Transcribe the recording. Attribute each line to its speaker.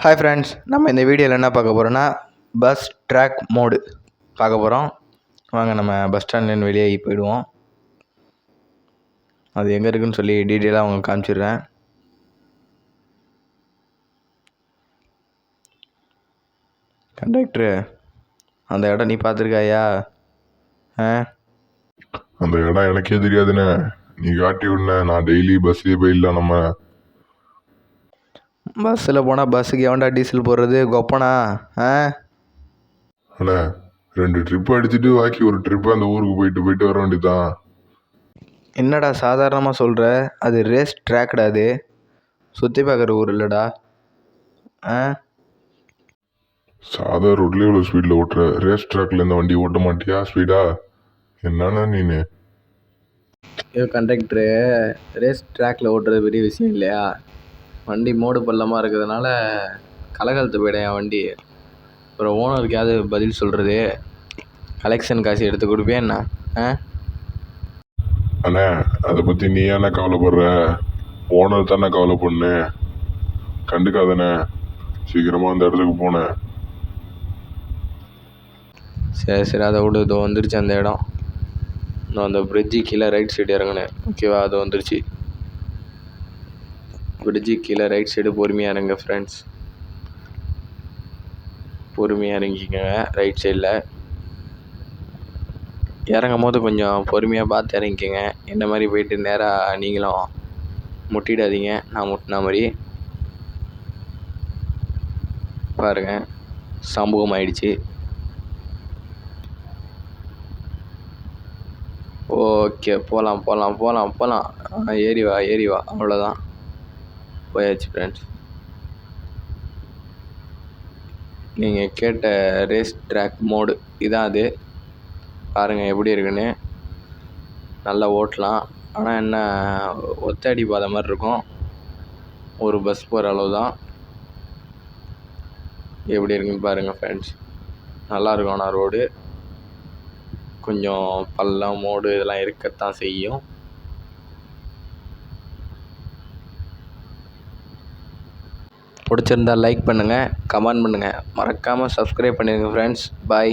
Speaker 1: Hi friends, நம்ம இந்த வீடியோவில் என்ன பார்க்க போகிறோன்னா பஸ் ட்ராக் மோடு பார்க்க போகிறோம். வாங்க நம்ம பஸ் ஸ்டாண்ட்லேருந்து வெளியே போயிடுவோம். அது எங்கே இருக்குதுன்னு சொல்லி டீட்டெயிலாக உங்களுக்கு காமிச்சிடுறேன். கண்டக்டரு, அந்த இடம் நீ பார்த்துருக்காயா?
Speaker 2: அந்த இடம் எனக்கே தெரியாதுண்ணே, நீ காட்டி விடனே. நான் டெய்லி பஸ்லேயே போயிடலாம். நம்ம
Speaker 1: பஸ்ஸில் போனால் பஸ்ஸுக்கு எவன்டா டீசல் போடுறது? கொப்பனா?
Speaker 2: அண்ணே, 2 ட்ரிப்பு அடிச்சுட்டு பாக்கி ஒரு ட்ரிப்பு அந்த ஊருக்கு போயிட்டு வர வேண்டியதுதான்.
Speaker 1: என்னடா சாதாரணமாக சொல்கிற? அது ரேஸ் ட்ராக்டா, அது சுற்றி பார்க்குற ஊர் இல்லைடா.
Speaker 2: சாதா ரோட்லேயே இவ்வளோ ஸ்பீடில் ஓட்டுற, ரேஸ் ட்ராக்ல இந்த வண்டி ஓட்ட மாட்டியா ஸ்பீடா? என்னண்ணா நீனு?
Speaker 1: கண்டக்டரு, ரேஸ் ட்ராக்கில் ஓட்டுறது பெரிய விஷயம் இல்லையா? வண்டி மோடு பள்ளமாக இருக்கிறதுனால கலகலத்து போயிடும் என் வண்டி. அப்புறம் ஓனருக்காவது பதில் சொல்கிறது. கலெக்ஷன் காசு எடுத்து கொடுப்பேன் என்ன?
Speaker 2: அண்ணே, அதை பற்றி நீ என்ன கவலைப்படுற? ஓனர் தானே கவலை பண்ணு. கண்டுக்காதண்ணே, சீக்கிரமாக அந்த இடத்துக்கு போனேன்.
Speaker 1: சரி அதை விடு. இதோ வந்துருச்சு அந்த இடம். நான் அந்த பிரிட்ஜு கீழே ரைட் சைடு இறங்கினேன். ஓகேவா? அது வந்துருச்சு. பிரிட்ஜு கீழே ரைட் சைடு பொறுமையாக இறங்க ஃப்ரெண்ட்ஸ். பொறுமையாக இறங்கிக்கங்க. ரைட் சைடில் இறங்கும் போது கொஞ்சம் பொறுமையாக பார்த்து இறங்கிக்கங்க. என்ன மாதிரி போயிட்டு நேராக நீங்களும் முட்டிடாதீங்க. நான் முட்டின மாதிரி பாருங்கள். சம்பவம் ஆயிடுச்சு. ஓகே, போகலாம். ஏறி வா. அவ்வளோதான், போயாச்சு ஃப்ரெண்ட்ஸ். நீங்கள் கேட்ட ரேஸ் ட்ராக் மோடு இதான். அது பாருங்கள் எப்படி இருக்குன்னு. நல்லா ஓட்டலாம். ஆனால் என்ன, ஒத்தடி பாதை மாதிரி இருக்கும். ஒரு பஸ் போகிற அளவு தான். எப்படி இருக்குன்னு பாருங்கள் ஃப்ரெண்ட்ஸ். நல்லாயிருக்கும். ஆனால் ரோடு கொஞ்சம் பள்ளம் மோடு இதெல்லாம் இருக்கத்தான் செய்யும். பிடிச்சிருந்தால் லைக் பண்ணுங்கள், கமெண்ட் பண்ணுங்கள், மறக்காமல் சப்ஸ்கிரைப் பண்ணிடுங்க ஃப்ரெண்ட்ஸ். பாய்.